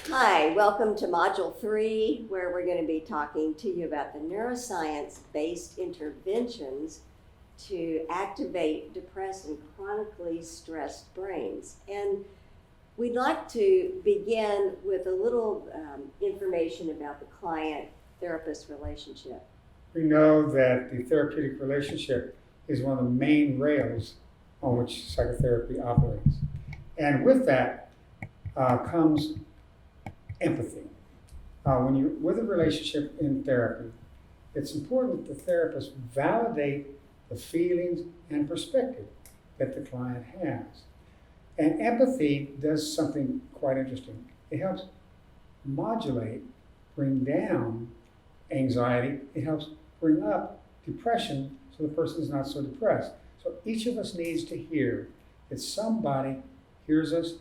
Hi, welcome to Module 3, where we're going to be talking to you about the neuroscience-based interventions to activate depressed and chronically stressed brains. And we'd like to begin with a little information about the client-therapist relationship. We know that the therapeutic relationship is one of the main rails on which psychotherapy operates. And with that comes empathy. When you're with a relationship in therapy, it's important that the therapist validate the feelings and perspective that the client has. And empathy does something quite interesting. It helps modulate, bring down anxiety. It helps bring up depression so the person is not so depressed. So each of us needs to hear that somebody hears us,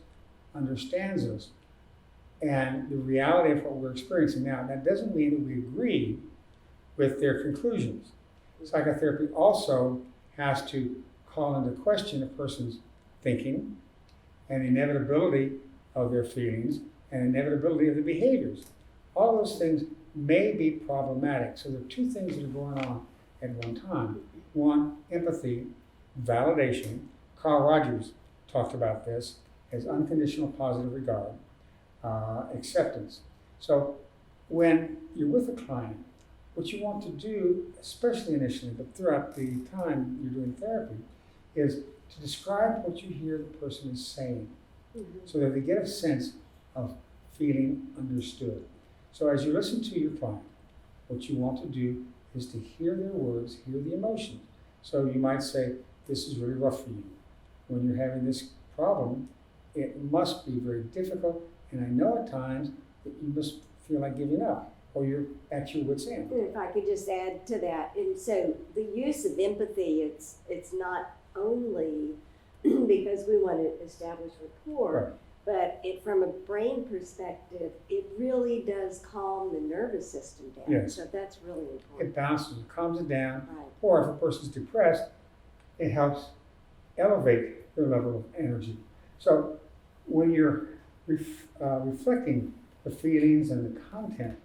understands us, and the reality of what we're experiencing. Now, that doesn't mean that we agree with their conclusions. Psychotherapy also has to call into question a person's thinking and inevitability of their feelings and inevitability of the behaviors. All those things may be problematic. So there are two things that are going on at one time. One, empathy, validation. Carl Rogers talked about this as unconditional positive regard, acceptance. So when you're with a client, what you want to do, especially initially, but throughout the time you're doing therapy, is to describe what you hear the person is saying, so that they get a sense of feeling understood. So as you listen to your client, what you want to do is to hear their words, hear the emotions. So you might say, this is really rough for you. When you're having this problem, it must be very difficult, and I know at times that you must feel like giving up, or you're at your wit's end. If I could just add to that, and so the use of empathy, it's not only because we want to establish rapport, Right. but from a brain perspective, it really does calm the nervous system down. Yes. So that's really It important. bounces, it calms it down, Right. or if a person's depressed, it helps elevate their level of energy. So when you're reflecting the feelings and the content,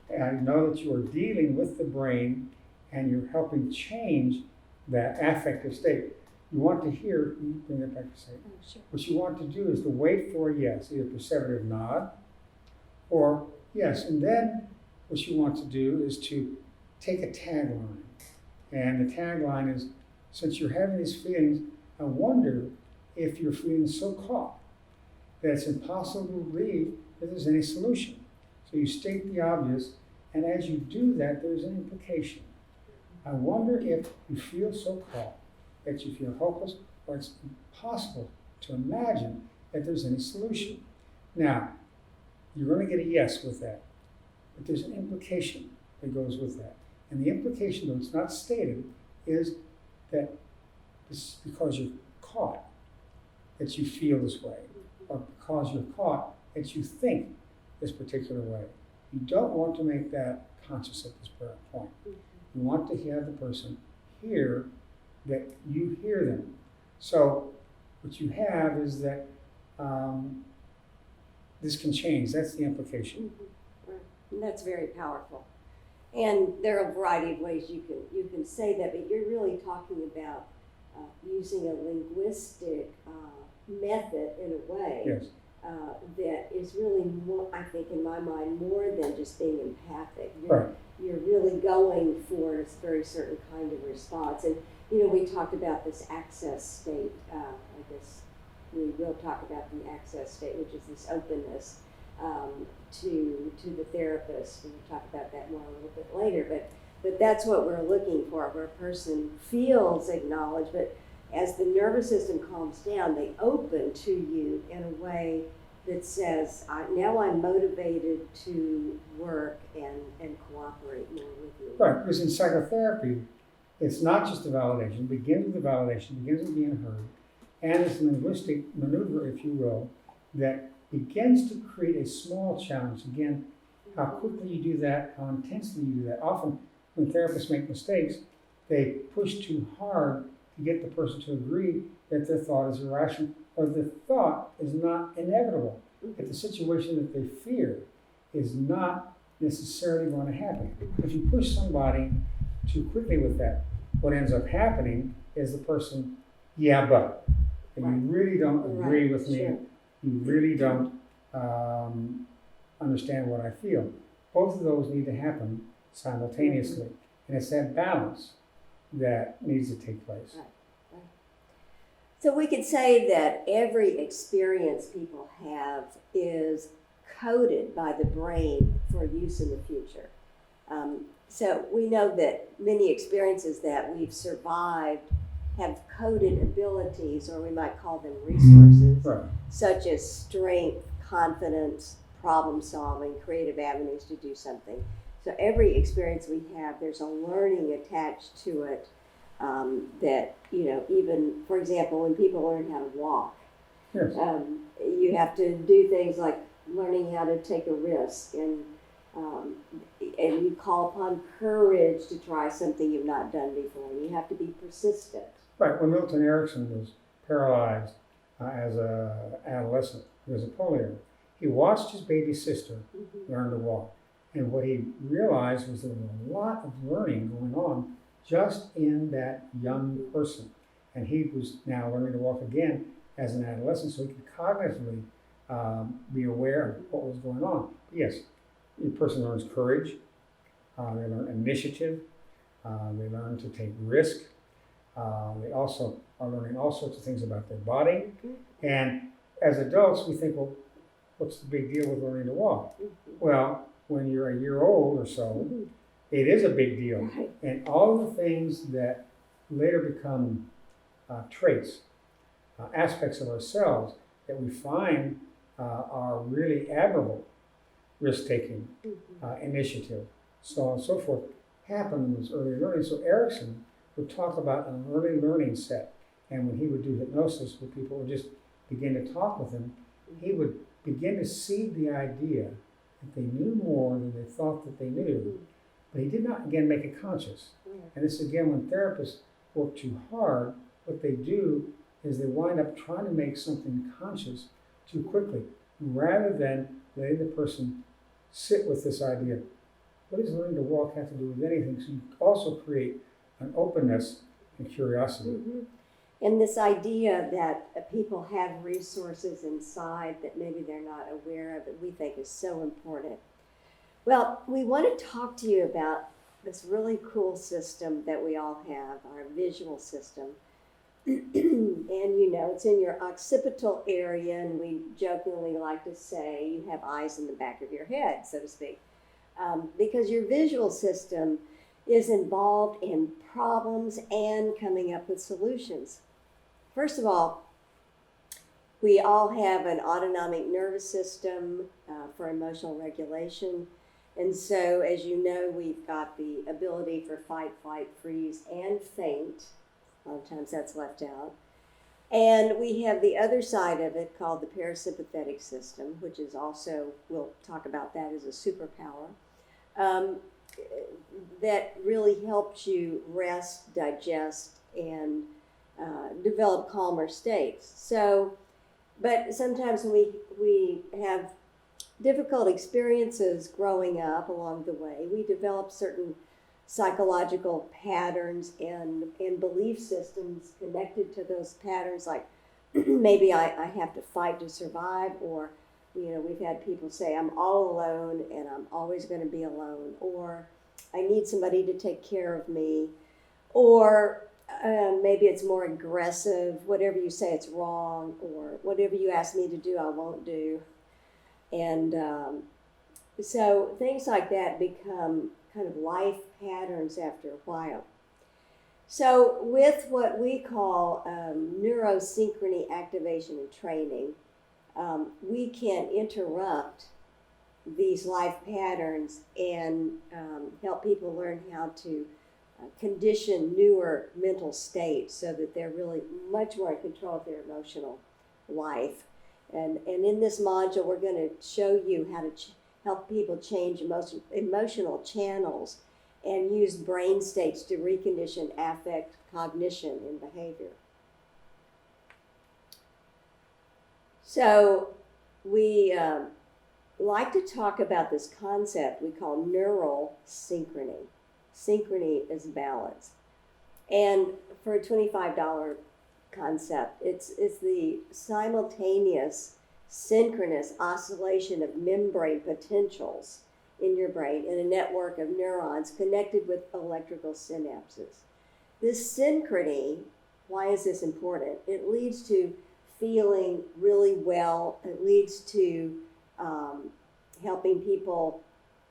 and know that you are dealing with the brain and you're helping change that affective state, you want to hear, bring it back to say, Oh, sure. what you want to do is to wait for a yes, either perceptive nod or yes. And then what you want to do is to take a tagline. And the tagline is, since you're having these feelings, I wonder if you're feeling so caught that it's impossible to believe that there's any solution. So you state the obvious, and as you do that, there's an implication. I wonder if you feel so caught that you feel hopeless, or it's impossible to imagine that there's any solution. Now, you're going to get a yes with that, but there's an implication that goes with that. And the implication, though it's not stated, is that it's because you're caught that you feel this way, or because you're caught that you think this particular way. You don't want to make that conscious at this point. You want to have the person hear that you hear them. So what you have is that this can change. That's the implication. Right. And that's very powerful. And there are a variety of ways you can say that, but you're really talking about using a linguistic method in a way. Yes. That is really more, I think, in my mind, more than just being empathic. Right. You're really going for a very certain kind of response. And, we talked about this access state. I guess we will talk about the access state, which is this openness to the therapist. And we'll talk about that more a little bit later. But that's what we're looking for, where a person feels acknowledged, but as the nervous system calms down, they open to you in a way that says, now I'm motivated to work and cooperate more with you. Right, because in psychotherapy, it's not just a validation. It begins with the validation, begins with being heard, and it's a linguistic maneuver, if you will, that begins to create a small challenge. Again, how quickly you do that, how intensely you do that. Often, when therapists make mistakes, they push too hard to get the person to agree that their thought is irrational or the thought is not inevitable. that the situation that they fear is not necessarily going to happen. If you push somebody too quickly with that, what ends up happening is the person, yeah, but, and you really don't agree with me, Sure. you really don't understand what I feel. Both of those need to happen simultaneously, and it's that balance that needs to take place. So we could say that every experience people have is coded by the brain for use in the future. So we know that many experiences that we've survived have coded abilities, or we might call them resources, Right. such as strength, confidence, problem solving, creative avenues to do something. So every experience we have, there's a learning attached to it. That, even, for example, when people learn how to walk, Yes. you have to do things like learning how to take a risk, and you call upon courage to try something you've not done before. You have to be persistent. Right. When Milton Erickson was paralyzed as an adolescent because of polio, he watched his baby sister learn to walk. And what he realized was there was a lot of learning going on just in that young person. And he was now learning to walk again as an adolescent, so he could cognitively be aware of what was going on. But yes, the person learns courage, they learn initiative, they learn to take risk. They also are learning all sorts of things about their body. And as adults, we think, well, what's the big deal with learning to walk? Well, when you're a year old or so, it is a big deal. Right. And all the things that later become traits, aspects of ourselves that we find are really admirable, risk-taking, initiative, so on and so forth, happen in this early learning. So Erickson would talk about an early learning set. And when he would do hypnosis, where people would just begin to talk with him, he would begin to seed the idea that they knew more than they thought that they knew. But he did not, again, make it conscious. And this, again, when therapists work too hard, what they do is they wind up trying to make something conscious too quickly, rather than letting the person sit with this idea. What does learning to walk have to do with anything? So you also create an openness and curiosity. And this idea that people have resources inside that maybe they're not aware of, that we think is so important. Well, we want to talk to you about this really cool system that we all have, our visual system. And it's in your occipital area, and we jokingly like to say you have eyes in the back of your head, so to speak, because your visual system is involved in problems and coming up with solutions. First of all, we all have an autonomic nervous system for emotional regulation. And so, as you know, we've got the ability for fight, flight, freeze, and faint. A lot of times that's left out. And we have the other side of it called the parasympathetic system, which is also, we'll talk about that as a superpower, that really helps you rest, digest, and develop calmer states. So, but sometimes when we have difficult experiences growing up along the way, we develop certain psychological patterns and belief systems connected to those patterns, like maybe I have to fight to survive, or we've had people say I'm all alone and I'm always going to be alone, or I need somebody to take care of me, or maybe it's more aggressive, whatever you say it's wrong, or whatever you ask me to do I won't do. And so things like that become kind of life patterns after a while. So with what we call neurosynchrony activation and training, we can interrupt these life patterns and help people learn how to condition newer mental states so that they're really much more in control of their emotional life. And in this module, we're going to show you how to help people change emotional channels and use brain states to recondition affect, cognition, and behavior. So we like to talk about this concept we call neural synchrony. Synchrony is balance. And for a $25 concept, it's the simultaneous synchronous oscillation of membrane potentials in your brain in a network of neurons connected with electrical synapses. This synchrony, why is this important? It leads to feeling really well. It leads to helping people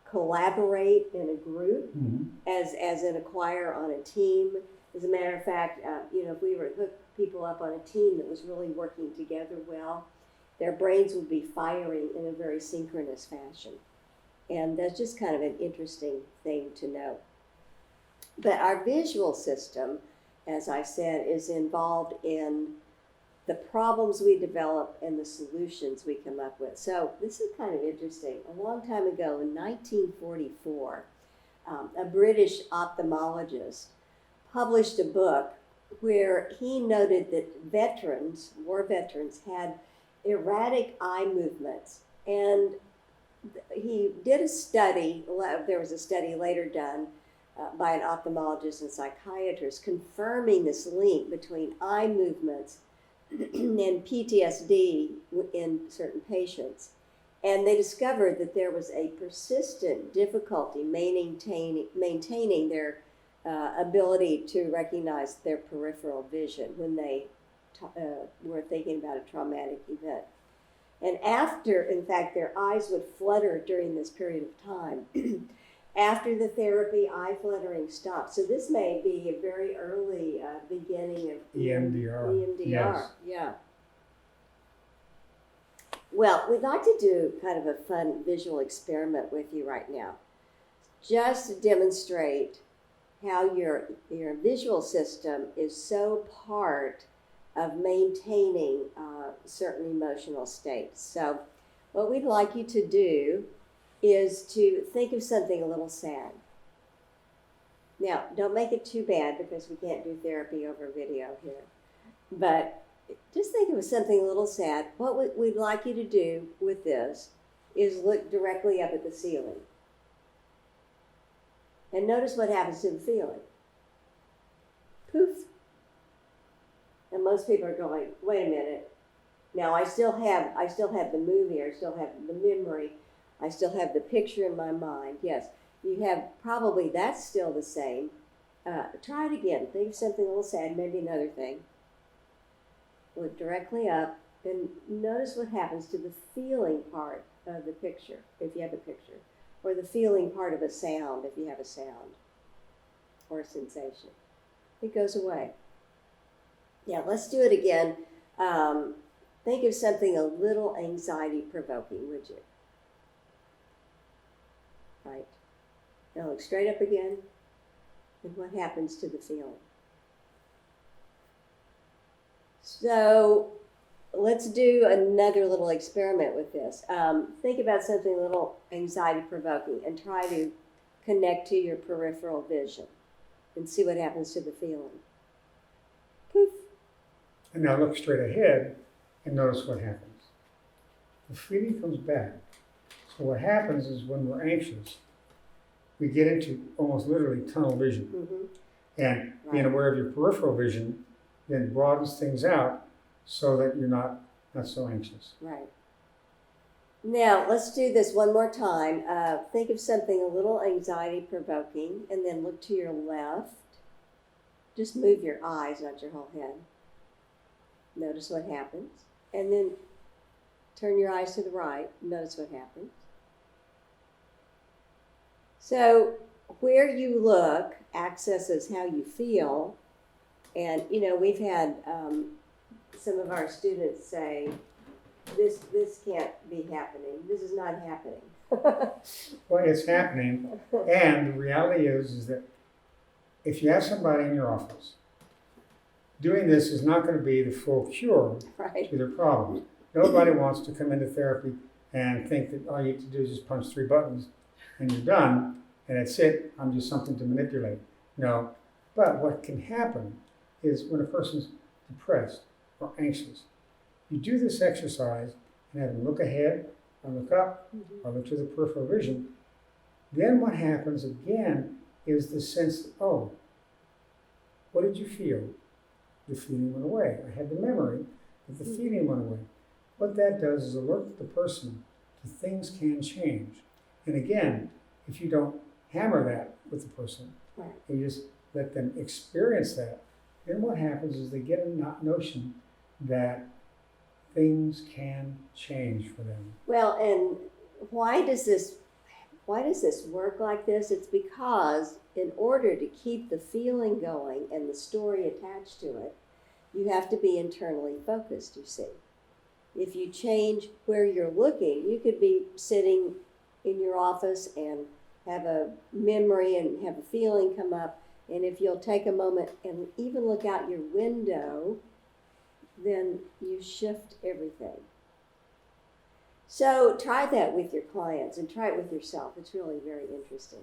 collaborate in a group as in a choir on a team. As a matter of fact, if we were to hook people up on a team that was really working together well, their brains would be firing in a very synchronous fashion. And that's just kind of an interesting thing to know. But our visual system, as I said, is involved in the problems we develop and the solutions we come up with. So this is kind of interesting. A long time ago, in 1944, a British ophthalmologist published a book where he noted that war veterans, had erratic eye movements. And he did a study, there was a study later done by an ophthalmologist and psychiatrist confirming this link between eye movements and PTSD in certain patients. And they discovered that there was a persistent difficulty maintaining their ability to recognize their peripheral vision when they were thinking about a traumatic event. And after, in fact, their eyes would flutter during this period of time. After the therapy, eye fluttering stopped. So this may be a very early beginning of EMDR. Yes. Yeah. Well, we'd like to do kind of a fun visual experiment with you right now, just to demonstrate how your visual system is so part of maintaining certain emotional states. So what we'd like you to do is to think of something a little sad. Now, don't make it too bad because we can't do therapy over video here. But just think of something a little sad. What we'd like you to do with this is look directly up at the ceiling. And notice what happens to the feeling. Poof. And most people are going, wait a minute. Now I still have the movie, I still have the memory, I still have the picture in my mind. Yes, you have probably that's still the same. Try it again. Think of something a little sad, maybe another thing. Look directly up and notice what happens to the feeling part of the picture, if you have a picture, or the feeling part of a sound, if you have a sound, or a sensation. It goes away. Yeah, let's do it again. Think of something a little anxiety-provoking, would you? Right. Now look straight up again. And what happens to the feeling? So let's do another little experiment with this. Think about something a little anxiety-provoking and try to connect to your peripheral vision and see what happens to the feeling. Poof. And now look straight ahead and notice what happens. The feeling comes back. So what happens is when we're anxious, we get into almost literally tunnel vision. Mm-hmm. And being aware of your peripheral vision then broadens things out so that you're not so anxious. Right. Now, let's do this one more time. Think of something a little anxiety-provoking and then look to your left. Just move your eyes, not your whole head. Notice what happens. And then turn your eyes to the right. Notice what happens. So where you look accesses how you feel. And, we've had some of our students say, this can't be happening. This is not happening. Well, it's happening. And the reality is that if you have somebody in your office, doing this is not going to be the full cure Right. to their problems. Nobody wants to come into therapy and think that all you have to do is just punch 3 buttons and you're done, and that's it. I'm just something to manipulate. No. But what can happen is when a person's depressed or anxious, you do this exercise and have them look ahead, or look up, or look to the peripheral vision, then what happens again is the sense, oh, what did you feel? The feeling went away. I had the memory, but the feeling went away. What that does is alert the person to things can change. And again, if you don't hammer that with the person, Right. and you just let them experience that, then what happens is they get a notion that things can change for them. Well, and why does this work like this? It's because in order to keep the feeling going and the story attached to it, you have to be internally focused, you see. If you change where you're looking, you could be sitting in your office and have a memory and have a feeling come up, and if you'll take a moment and even look out your window, then you shift everything. So try that with your clients and try it with yourself. It's really very interesting.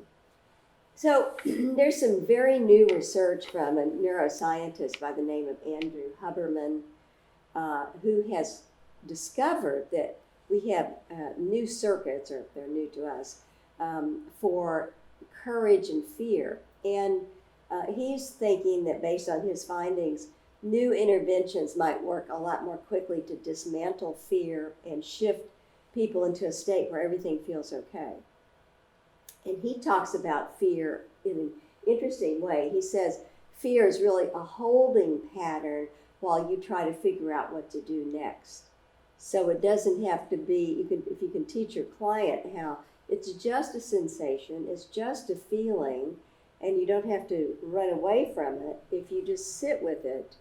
So there's some very new research from a neuroscientist by the name of Andrew Huberman, who has discovered that we have new circuits, or they're new to us, for courage and fear. And he's thinking that based on his findings, new interventions might work a lot more quickly to dismantle fear and shift people into a state where everything feels okay. And he talks about fear in an interesting way. He says fear is really a holding pattern while you try to figure out what to do next. So it doesn't have to be, if you can teach your client how it's just a sensation, it's just a feeling, and you don't have to run away from it. If you just sit with it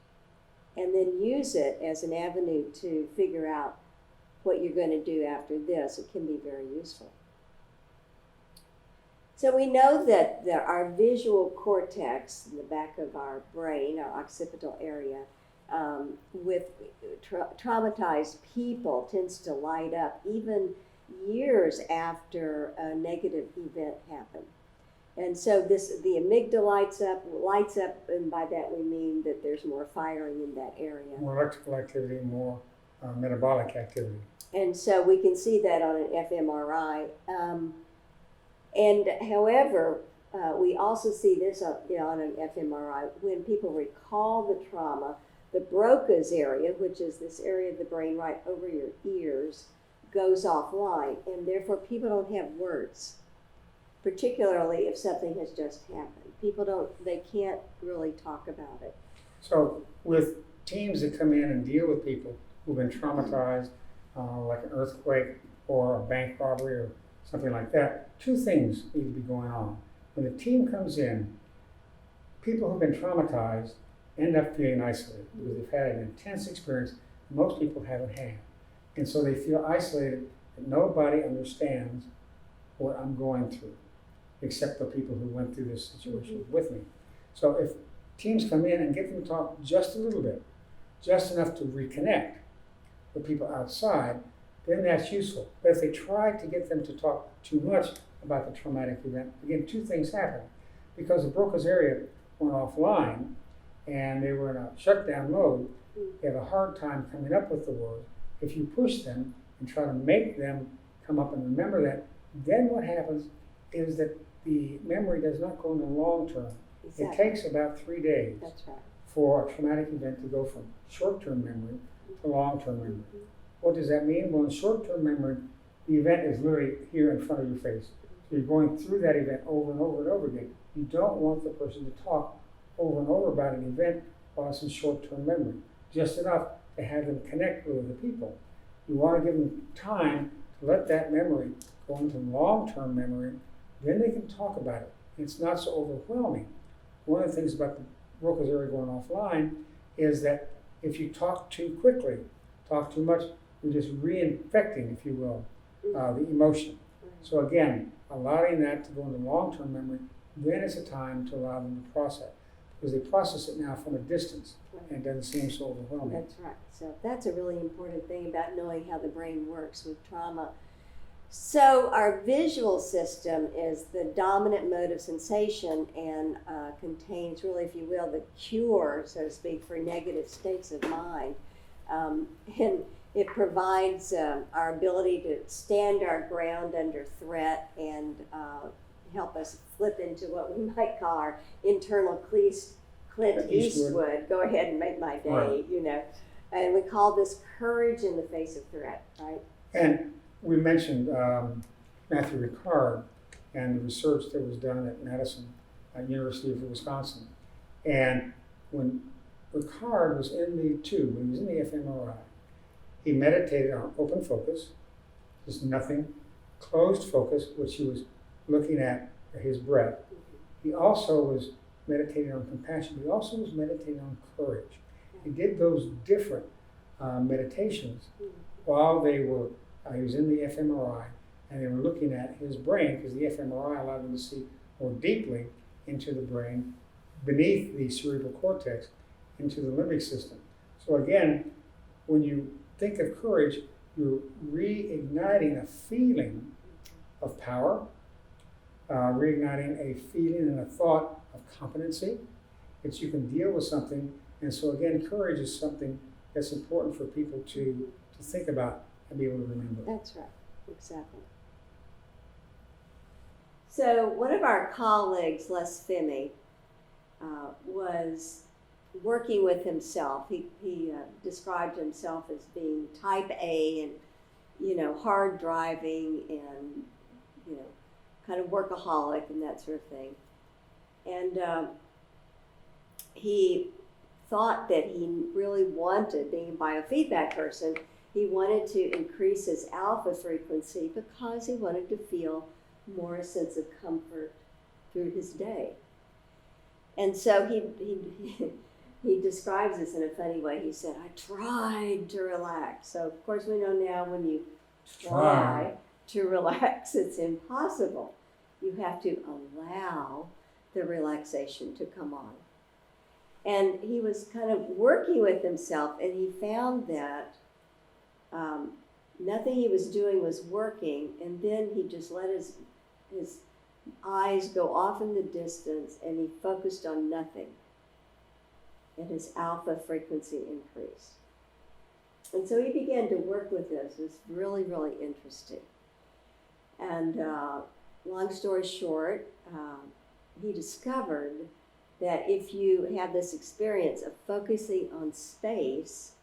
and then use it as an avenue to figure out what you're going to do after this, it can be very useful. So we know that our visual cortex in the back of our brain, our occipital area, with traumatized people tends to light up even years after a negative event happened. And so the amygdala lights up, and by that we mean that there's more firing in that area. More electrical activity, more metabolic activity. And so we can see that on an fMRI. And however, we also see this on an fMRI when people recall the trauma. The Broca's area, which is this area of the brain right over your ears, goes offline, and therefore people don't have words, particularly if something has just happened. They can't really talk about it. So with teams that come in and deal with people who've been traumatized, like an earthquake or a bank robbery or something like that, two things need to be going on. When the team comes in, people who've been traumatized end up feeling isolated because they've had an intense experience most people haven't had. And so they feel isolated, that nobody understands what I'm going through, except the people who went through this situation with me. So if teams come in and get them to talk just a little bit, just enough to reconnect with people outside, then that's useful. But if they try to get them to talk too much about the traumatic event, again, two things happen. Because the Broca's area went offline and they were in a shutdown mode, they have a hard time coming up with the word. If you push them and try to make them come up and remember that, then what happens is that the memory does not go in the long term. Exactly. It takes about 3 days That's right. for a traumatic event to go from short-term memory to long-term memory. What does that mean? Well, in short-term memory, the event is literally here in front of your face. So you're going through that event over and over and over again. You don't want the person to talk over and over about an event while it's in short-term memory, just enough to have them connect with other people. You want to give them time to let that memory go into long-term memory, then they can talk about it. It's not so overwhelming. One of the things about the Broca's area going offline is that if you talk too quickly, talk too much, you're just reinfecting, if you will, the emotion. So again, allowing that to go into long-term memory, then it's a time to allow them to process. Because they process it now from a distance, and it doesn't seem so overwhelming. That's right. So that's a really important thing about knowing how the brain works with trauma. So our visual system is the dominant mode of sensation and contains really, if you will, the cure, so to speak, for negative states of mind. And It provides our ability to stand our ground under threat and help us flip into what we might call our internal Clint Eastwood. Go ahead and make my day, Right. you know. And we call this courage in the face of threat, right? And we mentioned Matthew Ricard and the research that was done at Madison, at University of Wisconsin. And when Ricard was in the tube, when he was in the fMRI, he meditated on open focus, just nothing, closed focus, which he was looking at his breath. He also was meditating on compassion. He also was meditating on courage. He did those different meditations while they were, he was in the fMRI, and they were looking at his brain, because the fMRI allowed them to see more deeply into the brain, beneath the cerebral cortex, into the limbic system. So again, when you think of courage, you're reigniting a feeling of power, reigniting a feeling and a thought of competency, that you can deal with something. And so again, courage is something that's important for people to think about and be able to remember. That's right, exactly. So one of our colleagues, Les Femi, was working with himself. He described himself as being type A and, you know, hard driving and, you know, kind of workaholic and that sort of thing. And he thought that he really wanted, being a biofeedback person, he wanted to increase his alpha frequency because he wanted to feel more a sense of comfort through his day. And so he describes this in a funny way. He said, I tried to relax. So of course we know now when you try to relax, it's impossible. You have to allow the relaxation to come on. And he was kind of working with himself, and he found that nothing he was doing was working, and then he just let his eyes go off in the distance, and he focused on nothing, and his alpha frequency increased. And so he began to work with this. It was really, really interesting. And long story short, he discovered that if you have this experience of focusing on space,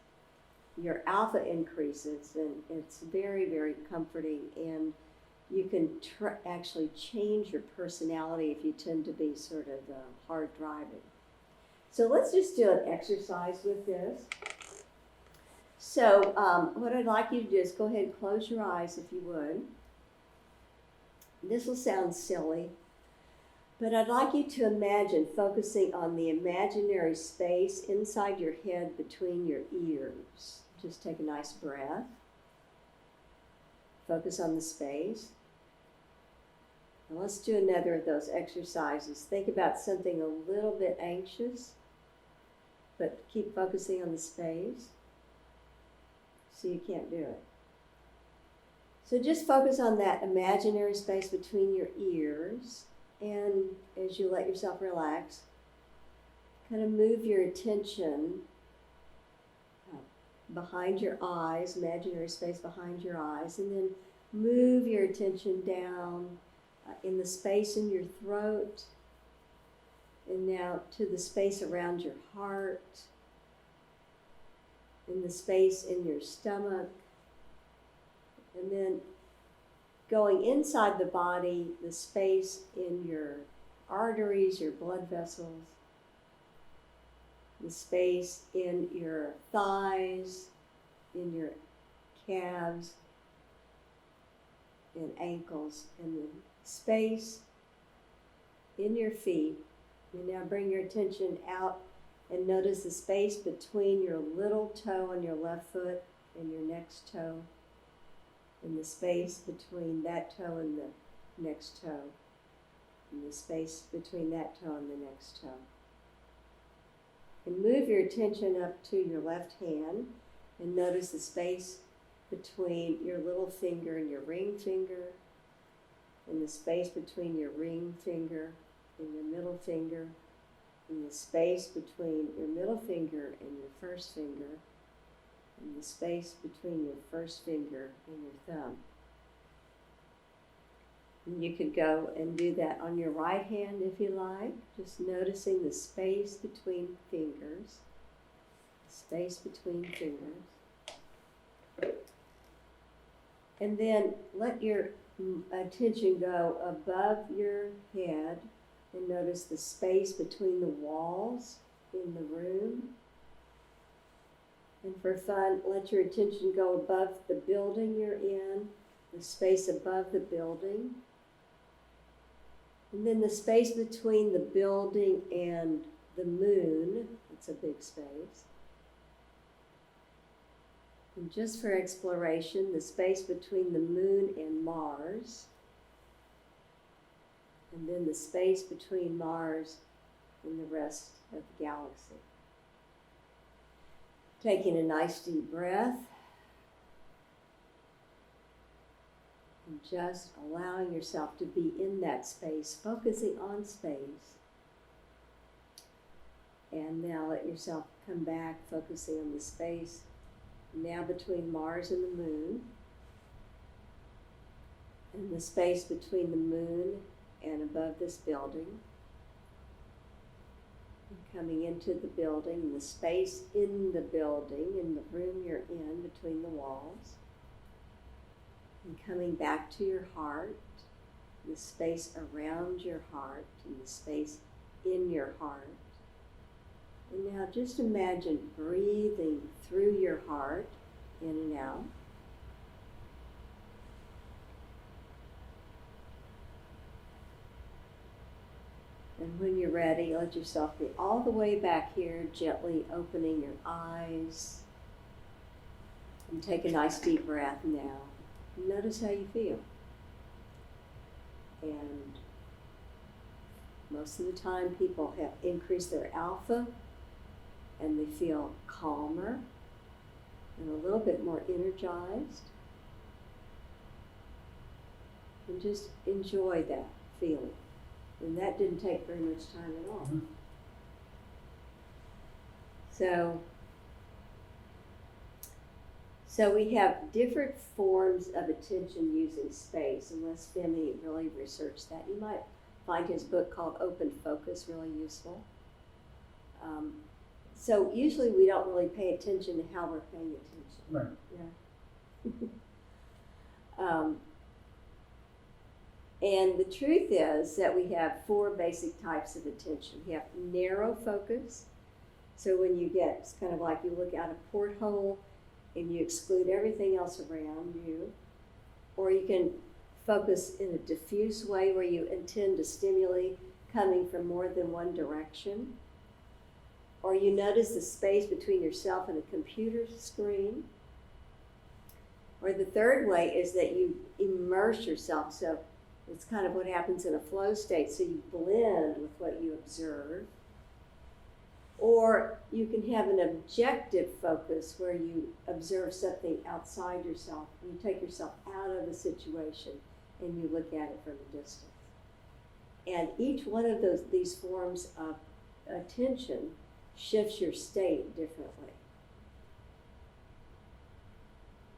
your alpha increases, and it's very, very comforting, and you can actually change your personality if you tend to be sort of hard driving. So let's just do an exercise with this. So what I'd like you to do is go ahead and close your eyes if you would. This will sound silly, but I'd like you to imagine focusing on the imaginary space inside your head between your ears. Just take a nice breath. Focus on the space. Now let's do another of those exercises. Think about something a little bit anxious, but keep focusing on the space. So you can't do it. So just focus on that imaginary space between your ears, and as you let yourself relax, kind of move your attention behind your eyes, imaginary space behind your eyes, and then move your attention down in the space in your throat, and now to the space around your heart, in the space in your stomach, and then going inside the body, the space in your arteries, your blood vessels, the space in your thighs, in your calves and ankles, and the space in your feet. You now bring your attention out and notice the space between your little toe on your left foot and your next toe, and the space between that toe and the next toe, and the space between that toe and the next toe. And move your attention up to your left hand and notice the space between your little finger and your ring finger, and the space between your ring finger and your middle finger, and the space between your middle finger and your first finger, and the space between your first finger and your thumb. And you could go and do that on your right hand if you like, just noticing the space between fingers, space between fingers. And then let your attention go above your head and notice the space between the walls in the room. And for fun, let your attention go above the building you're in, the space above the building. And then the space between the building and the moon, it's a big space. And just for exploration, the space between the moon and Mars. And then the space between Mars and the rest of the galaxy. Taking a nice deep breath. And just allowing yourself to be in that space, focusing on space. And now let yourself come back, focusing on the space now between Mars and the moon, and the space between the moon and above this building, and coming into the building, and the space in the building, in the room you're in between the walls, and coming back to your heart, the space around your heart, and the space in your heart. And now just imagine breathing through your heart, in and out. And when you're ready, let yourself be all the way back here, gently opening your eyes. And take a nice deep breath now. Notice how you feel. And most of the time people have increased their alpha, and they feel calmer and a little bit more energized. And just enjoy that feeling. And that didn't take very much time at all. Mm-hmm. So we have different forms of attention using space. Unless Femi really researched that, you might find his book called Open Focus really useful. So usually we don't really pay attention to how we're paying attention. Right. Yeah. And the truth is that we have 4 basic types of attention. We have narrow focus. So when you get, it's kind of like you look out a porthole and you exclude everything else around you. Or you can focus in a diffuse way where you intend to stimuli coming from more than one direction. Or you notice the space between yourself and a computer screen. Or the third way is that you immerse yourself. So it's kind of what happens in a flow state. So you blend with what you observe. Or you can have an objective focus where you observe something outside yourself. And you take yourself out of the situation and you look at it from a distance. And each one of these forms of attention shifts your state differently.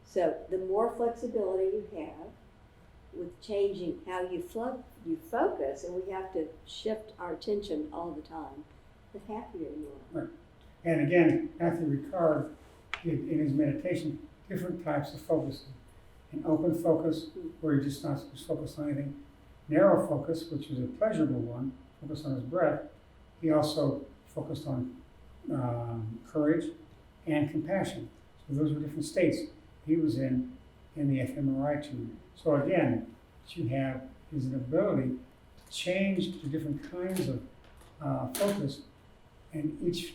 So the more flexibility you have with changing how you focus, and we have to shift our attention all the time, the happier you are. Right. And again, Matthew Ricard did in his meditation different types of focus. An open focus, where you're just not focused on anything. Narrow focus, which is a pleasurable one, focused on his breath. He also focused on courage and compassion. So those were different states he was in the fMRI tube. So again, what you have is an ability to change to different kinds of focus, and each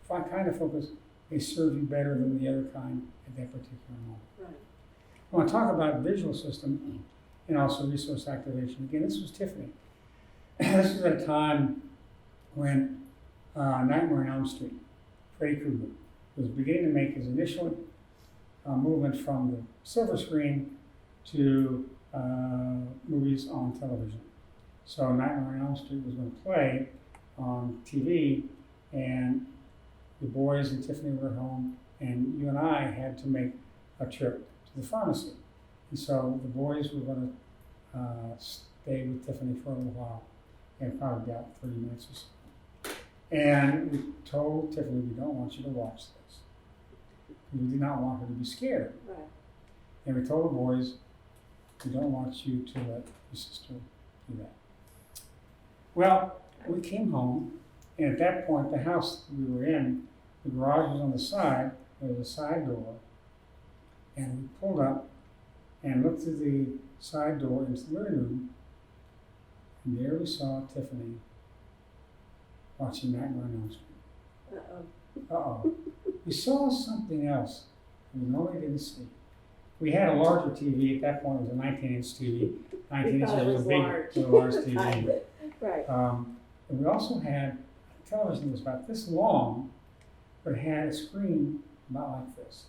kind of focus may serve you better than the other kind at that particular moment. Right. I want to talk about visual system and also resource activation. Again, this was Tiffany. This was at a time when Nightmare on Elm Street, Freddy Krueger, was beginning to make his initial movement from the silver screen to movies on television. So Nightmare on Elm Street was going to play on TV, and the boys and Tiffany were at home, and you and I had to make a trip to the pharmacy. And so the boys were going to stay with Tiffany for a little while, and probably about 30 minutes or so. And we told Tiffany, we don't want you to watch this. We did not want her to be scared. Right. And we told the boys, we don't want you to let your sister do that. Well, we came home, and at that point, the house we were in, the garage was on the side, there was a side door, and we pulled up and looked through the side door into the living room, and there we saw Tiffany watching Nightmare on Elm Street. Uh-oh. Uh-oh. We saw something else we normally didn't see. We had a larger TV, at that point it was a 19-inch TV. 19 We inches thought it was a was big, large. was a large TV. Right. And we also had a television that was about this long, but it had a screen about like this.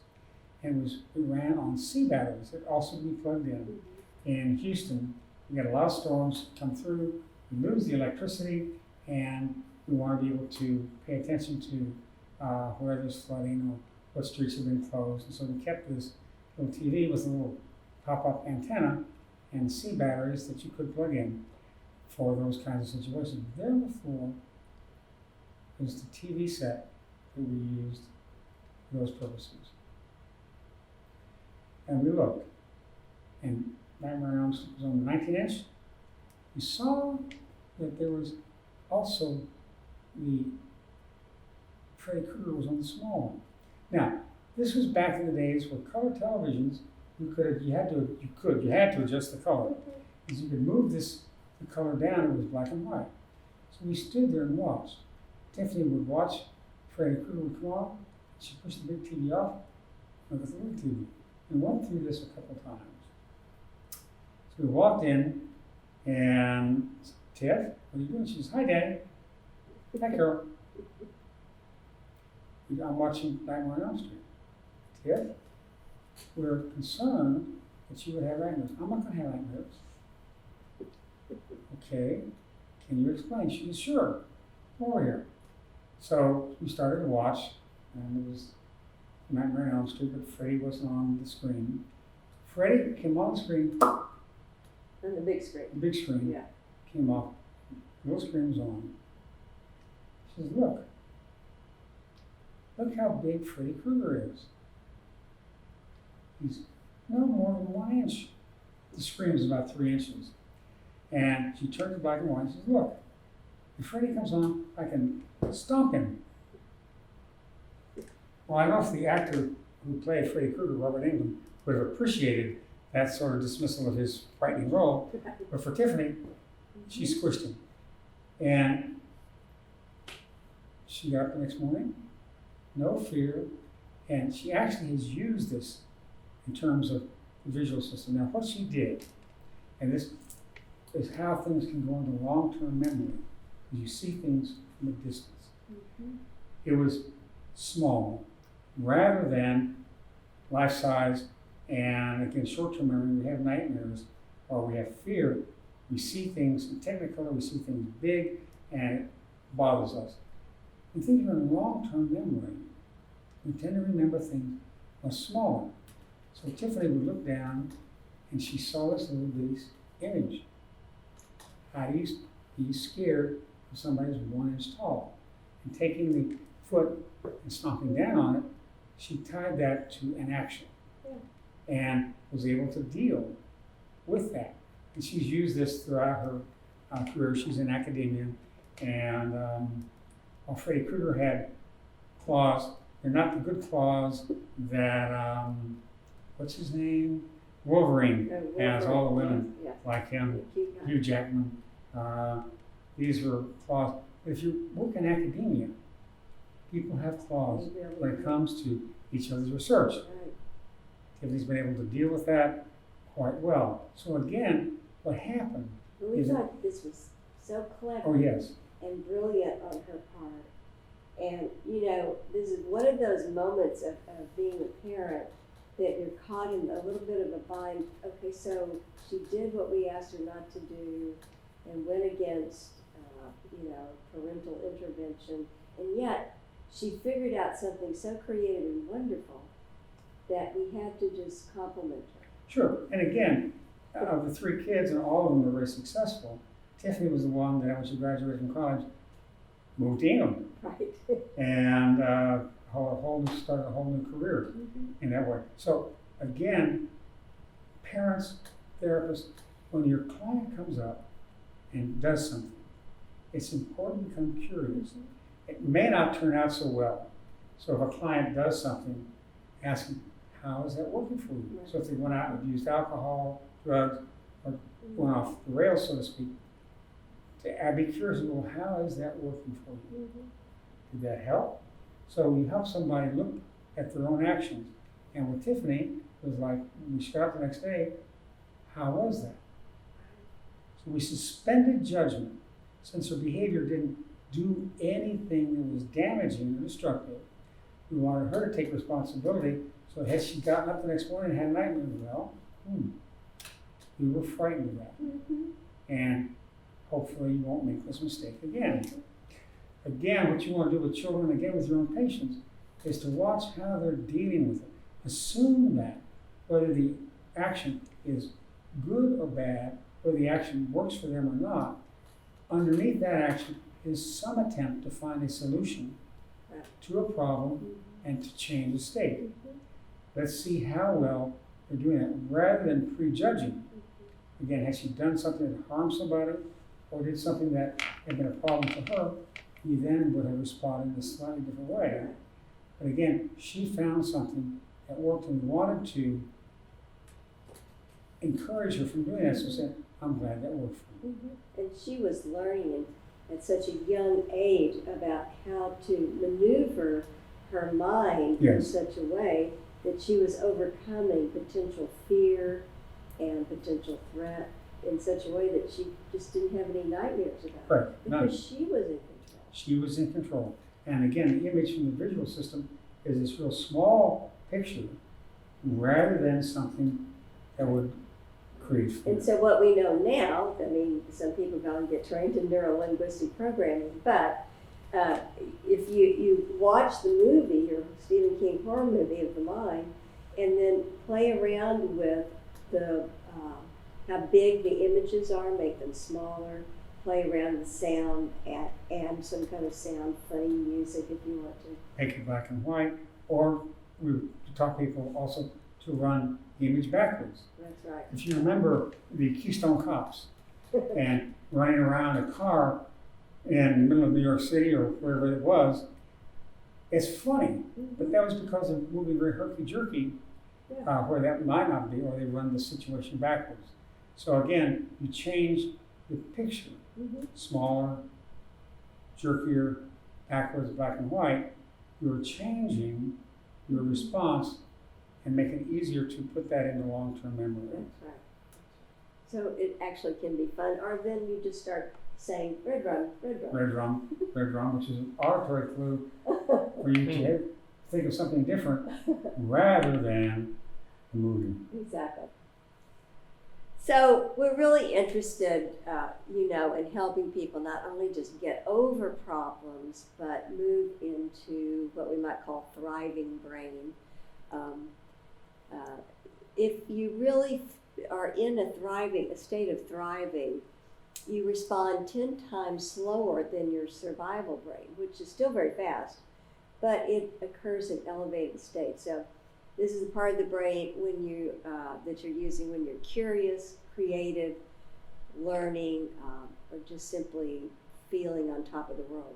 And it ran on C batteries that also could be plugged in. In Houston, we had a lot of storms come through, we lose the electricity, and we want to be able to pay attention to where there's flooding or what streets have been closed. And so we kept this little TV with a little pop-up antenna and C batteries that you could plug in for those kinds of situations. There before was the TV set that we used for those purposes. And we looked, and Nightmare on Elm Street was on the 19-inch. We saw that there was also the Freddy Krueger was on the small one. Now, this was back in the days where color televisions, you had to adjust the color. Because you could move the color down, it was black and white. So we stood there and watched. Tiffany would watch Freddy Krueger would come on, she pushed the big TV off, and look at the little TV. We went through this a couple times. So we walked in, and Tiff, what are you doing? She says, hi, Daddy. Hi, Carol. I'm watching Nightmare on Elm Street. Tiff, we're concerned that you would have nightmares. I'm not going to have nightmares. Okay, can you explain? She said, sure, come over here. So we started to watch, and it was Nightmare on Elm Street, but Freddy wasn't on the screen. Freddy came on the screen. On the big screen. The big screen Yeah. came off. The little screen was on. She says, look how big Freddy Krueger is. He's no more than 1 inch. The screen was about 3 inches. And she turned to black and white and says, look, if Freddy comes on, I can stomp him. Well, I don't know if the actor who played Freddy Krueger, Robert Englund, would have appreciated that sort of dismissal of his frightening role, but for Tiffany, she squished him. And she got up the next morning, no fear, and she actually has used this in terms of the visual system. Now, what she did, and this is how things can go into long-term memory, is you see things from a distance. Mm-hmm. It was small, rather than life-size, and again, short-term memory, we have nightmares, or we have fear. We see things in Technicolor, we see things big, and it bothers us. We think of in long-term memory, we tend to remember things much smaller. So Tiffany would look down, and she saw this little bitty image. How do you be scared if somebody's 1 inch tall? And taking the foot and stomping down on it, she tied that to an action. Yeah. And was able to deal with that. And she's used this throughout her career. She's in academia, and Freddy Krueger had claws. They're not the good claws that, what's his name? Wolverine has, all the women like him, Hugh Jackman. These were claws. If you work in academia, people have claws when it comes to each other's research. Right. Tiffany's been able to deal with that quite well. So again, what happened? Well, we thought this was so clever. Oh yes. And brilliant on her part. And, you know, this is one of those moments of being a parent that you're caught in a little bit of a bind. Okay, so she did what we asked her not to do and went against, parental intervention. And yet, she figured out something so creative and wonderful that we had to just compliment her. Sure. And again, of the three kids, and all of them were very successful, Tiffany was the one that when she graduated from college, moved to England Right. and started a whole new career in that way. So again, parents, therapists, when your client comes up and does something, it's important to become curious. It may not turn out so well. So if a client does something, ask them, how is that working for you? Right. So if they went out and abused alcohol, drugs, or went off the rails, so to speak, I'd be curious, well, how is that working for you? Did that help? So you help somebody look at their own actions. And with Tiffany, it was like, when we got up the next day, how was that? So we suspended judgment. Since her behavior didn't do anything that was damaging or destructive, we wanted her to take responsibility. So had she gotten up the next morning and had a nightmare, well, we were frightened of that. And hopefully you won't make this mistake again. Again, what you want to do with children, again with your own patients, is to watch how they're dealing with it. Assume that whether the action is good or bad, whether the action works for them or not, underneath that action is some attempt to find a solution to a problem and to change the state. Let's see how well they're doing that rather than prejudging. Again, has she done something that harmed somebody or did something that had been a problem to her? You then would have responded in a slightly different way. But again, she found something that worked and wanted to encourage her from doing that. So said, I'm glad that worked for me. And she was learning at such a young age about how to maneuver her mind in Yes. such a way that she was overcoming potential fear and potential threat in such a way that she just didn't have any nightmares about it. Right. None. Because she was in control. She was in control. And again, the image from the visual system is this real small picture rather than something that would create fear. And so what we know now, I mean, some people go and get trained in neuro-linguistic programming, but if you watch the movie, or Stephen King horror movie of the mind, and then play around with the how big the images are, make them smaller, play around with sound, add some kind of sound, funny music if you want to. Make it black and white, or we taught people also to run the image backwards. That's right. If you remember the Keystone Cops and running around a car in the middle of New York City or wherever it was, it's funny, but that was because of moving very herky-jerky, where that might not be, or they run the situation backwards. So again, you change the picture, smaller, jerkier, backwards, black and white. You're changing your response and making it easier to put that into long-term memory. That's right. So it actually can be fun, or then you just start saying red rum, red rum. Red drum, which is an auditory clue for you to think of something different rather than the movie. Exactly. So we're really interested, in helping people not only just get over problems, but move into what we might call thriving brain. If you really are in a state of thriving, you respond 10 times slower than your survival brain, which is still very fast, but it occurs in elevated states. So this is the part of the brain that you're using when you're curious, creative, learning, or just simply feeling on top of the world.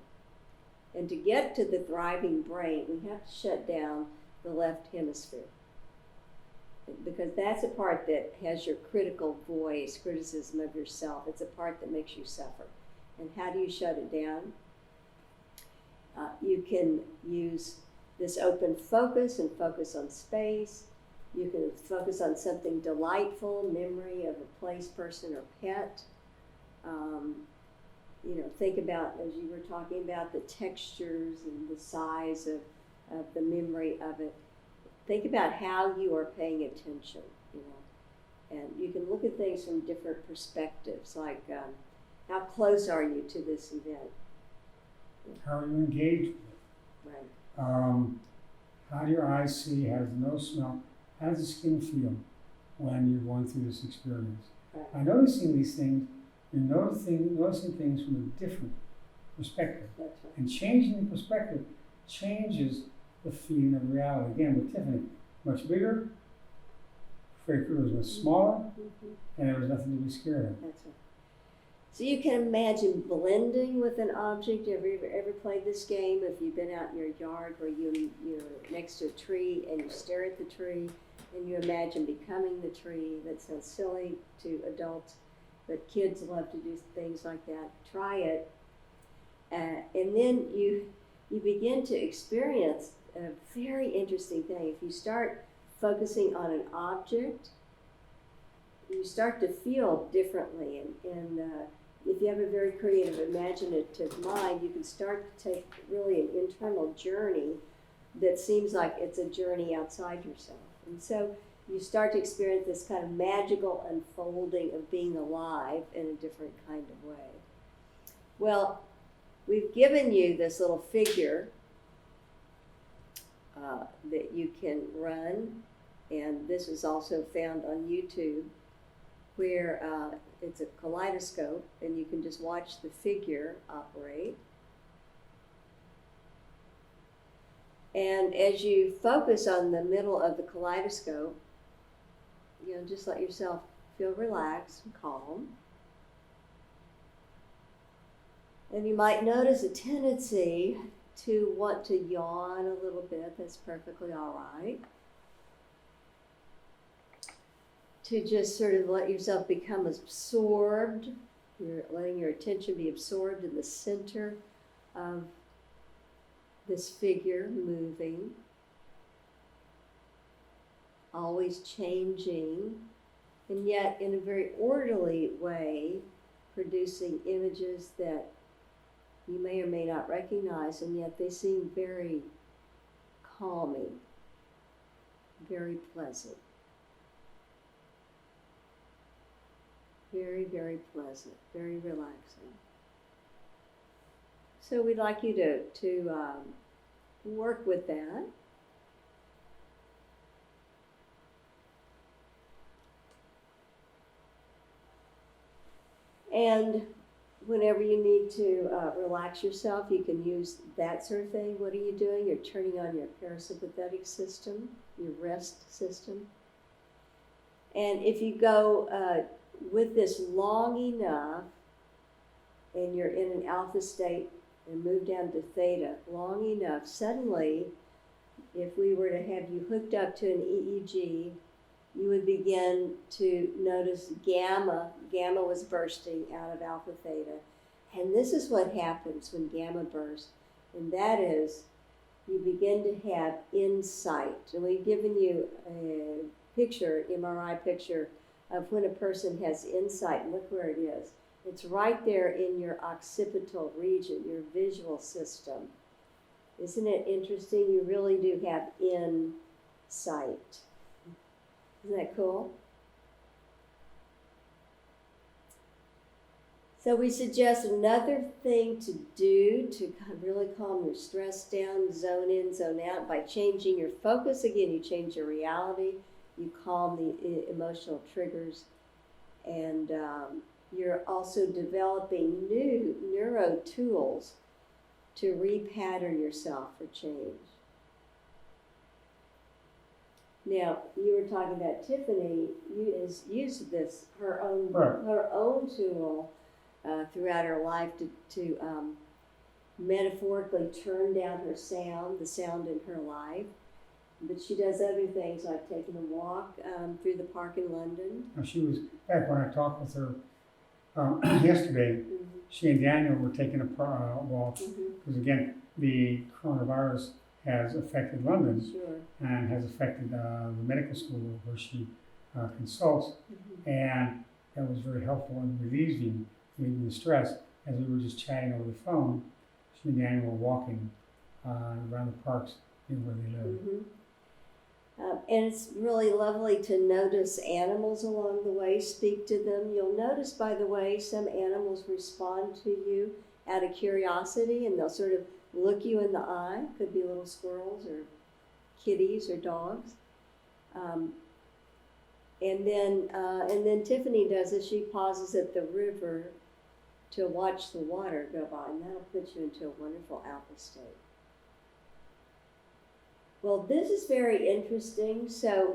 And to get to the thriving brain, we have to shut down the left hemisphere, because that's a part that has your critical voice, criticism of yourself. It's a part that makes you suffer. And how do you shut it down? You can use this open focus and focus on space. You can focus on something delightful, memory of a place, person, or pet. Think about, as you were talking about, the textures and the size of the memory of it. Think about how you are paying attention, and you can look at things from different perspectives, like how close are you to this event? How are you engaged with it? Right. How do your eyes see? How does the nose smell? How does the skin feel when you're going through this experience? Right. By noticing these things, you're noticing things from a different perspective. That's right. And changing the perspective changes the feeling of reality. Again, with Tiffany, much bigger, Freddy Krueger was much smaller, and there was nothing to be scared of. That's right. So you can imagine blending with an object. Ever played this game? If you've been out in your yard where you're next to a tree and you stare at the tree and you imagine becoming the tree. That sounds silly to adults, but kids love to do things like that. Try it. And then you begin to experience a very interesting thing. If you start focusing on an object, you start to feel differently. And if you have a very creative, imaginative mind, you can start to take really an internal journey that seems like it's a journey outside yourself. And so you start to experience this kind of magical unfolding of being alive in a different kind of way. Well, we've given you this little figure that you can run, and this is also found on YouTube, where it's a kaleidoscope, and you can just watch the figure operate. And as you focus on the middle of the kaleidoscope, just let yourself feel relaxed and calm. And you might notice a tendency to want to yawn a little bit. That's perfectly all right. To just sort of let yourself become absorbed. You're letting your attention be absorbed in the center of this figure moving, always changing, and yet in a very orderly way, producing images that you may or may not recognize, and yet they seem very calming, very pleasant. Very, very pleasant, very relaxing. So we'd like you to work with that. And whenever you need to relax yourself, you can use that sort of thing. What are you doing? You're turning on your parasympathetic system, your rest system. And if you go with this long enough, and you're in an alpha state and move down to theta long enough, suddenly, if we were to have you hooked up to an EEG, you would begin to notice gamma. Gamma was bursting out of alpha theta. And this is what happens when gamma bursts, and that is you begin to have insight. And we've given you a picture, MRI picture, of when a person has insight. Look where it is. It's right there in your occipital region, your visual system. Isn't it interesting? You really do have insight. Isn't that cool? So we suggest another thing to do to really calm your stress down, zone in, zone out, by changing your focus. Again, you change your reality, you calm the emotional triggers, and you're also developing new neuro tools to repattern yourself for change. Now, you were talking about Tiffany used this, her own tool throughout her life to metaphorically turn down her sound, the sound in her life. But she does other things like taking a walk through the park in London. She was, back when I talked with her yesterday, she and Daniel were taking a walk, because again, the coronavirus has affected London. Sure. And has affected the medical school where she consults, and that was very helpful in relieving the stress. As we were just chatting over the phone, she and Daniel were walking around the parks where they live. And it's really lovely to notice animals along the way, speak to them. You'll notice, by the way, some animals respond to you out of curiosity, and they'll sort of look you in the eye. Could be little squirrels or kitties or dogs. And then Tiffany does it. She pauses at the river to watch the water go by, and that'll put you into a wonderful alpha state. Well, this is very interesting. So,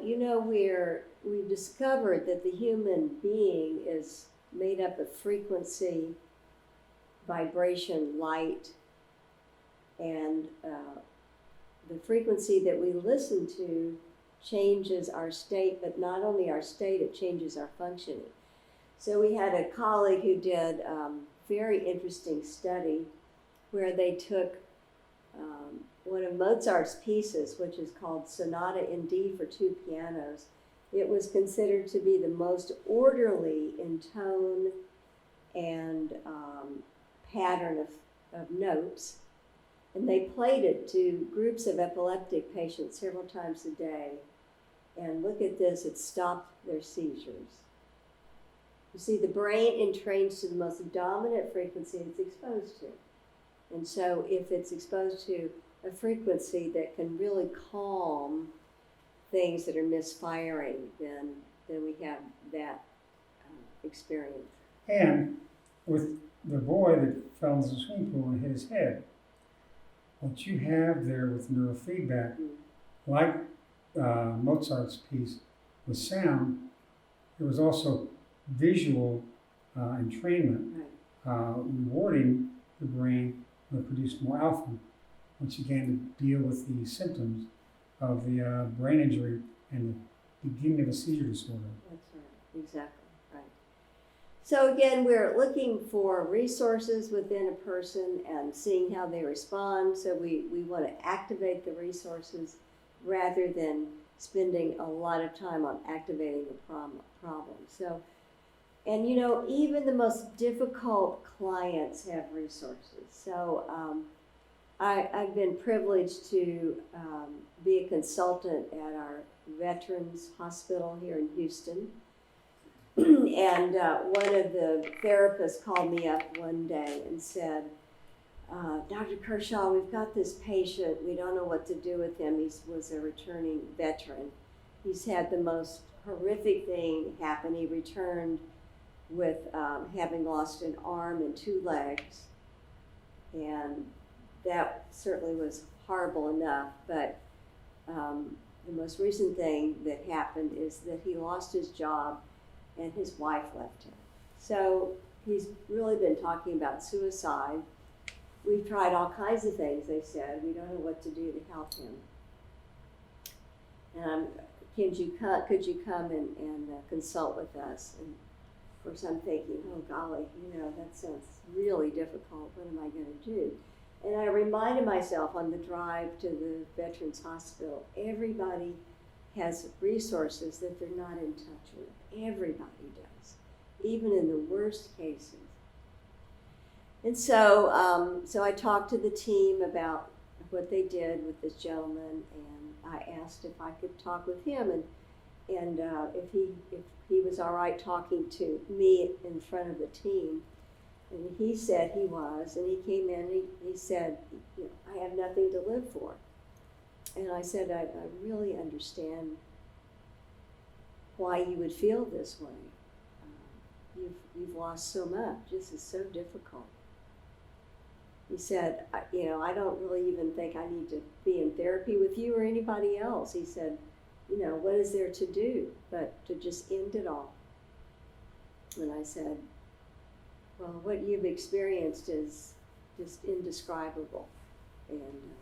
we've discovered that the human being is made up of frequency, vibration, light, and the frequency that we listen to changes our state, but not only our state, it changes our functioning. So we had a colleague who did a very interesting study where they took one of Mozart's pieces, which is called Sonata in D for two pianos. It was considered to be the most orderly in tone and pattern of notes. And they played it to groups of epileptic patients several times a day. And look at this, it stopped their seizures. You see, the brain entrains to the most dominant frequency it's exposed to. And so if it's exposed to a frequency that can really calm things that are misfiring, then we have that experience. And with the boy that fell into the swimming pool and hit his head, what you have there with neurofeedback, like Mozart's piece with sound, there was also visual entrainment, rewarding the brain to produce more alpha, once again to deal with the symptoms of the brain injury and the beginning of a seizure disorder. That's right, exactly, right. So again, we're looking for resources within a person and seeing how they respond. So we want to activate the resources rather than spending a lot of time on activating the problem. So, and even the most difficult clients have resources. So I've been privileged to be a consultant at our Veterans Hospital here in Houston. And one of the therapists called me up one day and said, Dr. Kershaw, we've got this patient. We don't know what to do with him. He was a returning veteran. He's had the most horrific thing happen. He returned with having lost an arm and two legs. And that certainly was horrible enough. But the most recent thing that happened is that he lost his job and his wife left him. So he's really been talking about suicide. We've tried all kinds of things, they said. We don't know what to do to help him. And could you come and consult with us? And of course I'm thinking, oh golly, that sounds really difficult. What am I going to do? And I reminded myself on the drive to the Veterans Hospital, everybody has resources that they're not in touch with. Everybody does, even in the worst cases. And so, so I talked to the team about what they did with this gentleman, and I asked if I could talk with him, and if he was all right talking to me in front of the team. And he said he was, and he came in and he said, I have nothing to live for. And I said, I really understand why you would feel this way. You've lost so much. This is so difficult. He said, I don't really even think I need to be in therapy with you or anybody else. He said, what is there to do but to just end it all? And I said, well, what you've experienced is just indescribable. And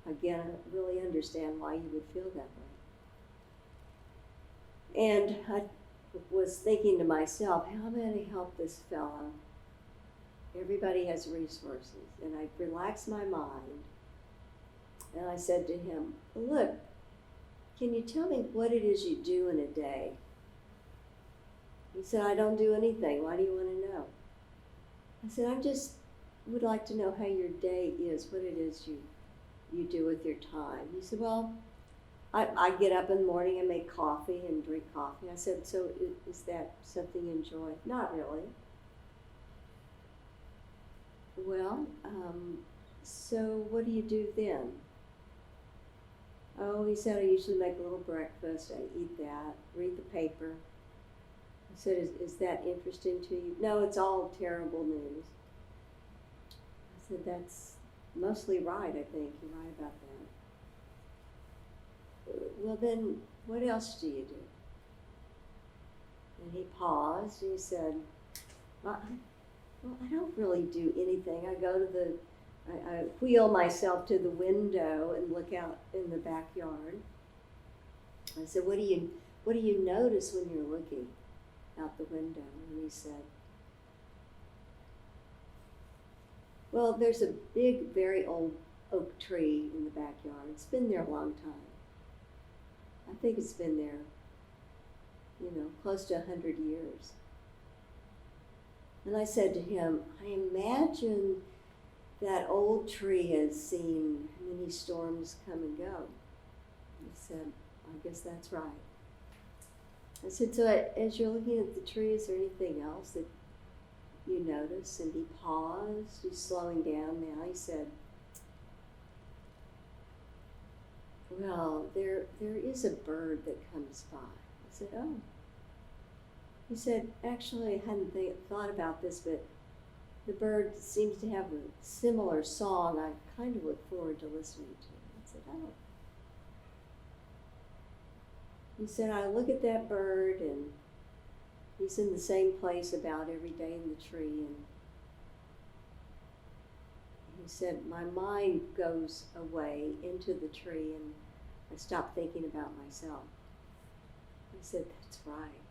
again, I really understand why you would feel that way. And I was thinking to myself, how am I going to help this fellow? Everybody has resources. And I relaxed my mind. And I said to him, look, can you tell me what it is you do in a day? He said, I don't do anything. Why do you want to know? I said, I just would like to know how your day is, what it is you do with your time. He said, well, I get up in the morning and make coffee and drink coffee. I said, so is that something you enjoy? Not really. Well, so what do you do then? Oh, he said, I usually make a little breakfast, I eat that, read the paper. I said, is that interesting to you? No, it's all terrible news. I said, that's mostly right, I think. You're right about that. Well, then, what else do you do? And he paused, and he said, well, I don't really do anything. I go to I wheel myself to the window and look out in the backyard. I said, what do you notice when you're looking out the window? And he said, well, there's a big, very old oak tree in the backyard. It's been there a long time. I think it's been there, close to 100 years. And I said to him, I imagine that old tree has seen many storms come and go. He said, I guess that's right. I said, so as you're looking at the tree, is there anything else that you notice? And he paused, he's slowing down now. He said, well, there is a bird that comes by. I said, oh. He said, actually, I hadn't thought about this, but the bird seems to have a similar song I kind of look forward to listening to. I said, oh. He said, I look at that bird, and he's in the same place about every day in the tree. And he said, my mind goes away into the tree, and I stop thinking about myself. I said, that's right.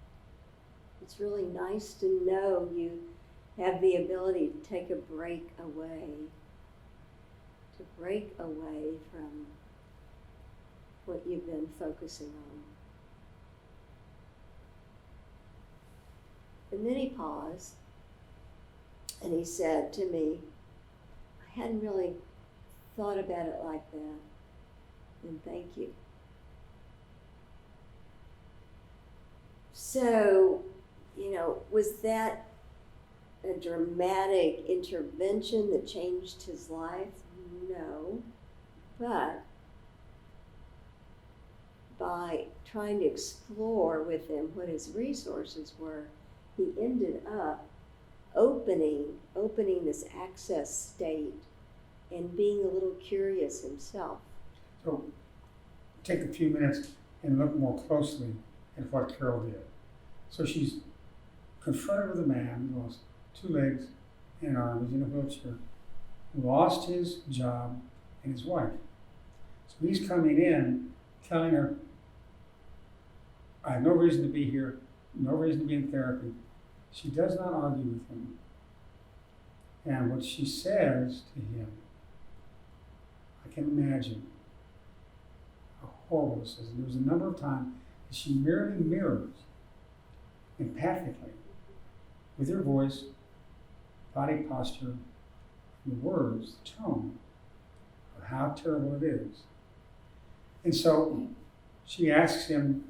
It's really nice to know you have the ability to take a break away from what you've been focusing on. And then he paused, and he said to me, I hadn't really thought about it like that, and thank you. So, was that a dramatic intervention that changed his life? No. But by trying to explore with him what his resources were, he ended up opening this access state and being a little curious himself. So take a few minutes and look more closely at what Carol did. So she's confronted with a man who lost 2 legs and an arm, he's in a wheelchair, who lost his job and his wife. So he's coming in telling her, I have no reason to be here, no reason to be in therapy. She does not argue with him. And what she says to him, I can imagine how horrible this is. And there was a number of times that she merely mirrors empathically with her voice, body posture, and the words, the tone of how terrible it is. And so she asks him,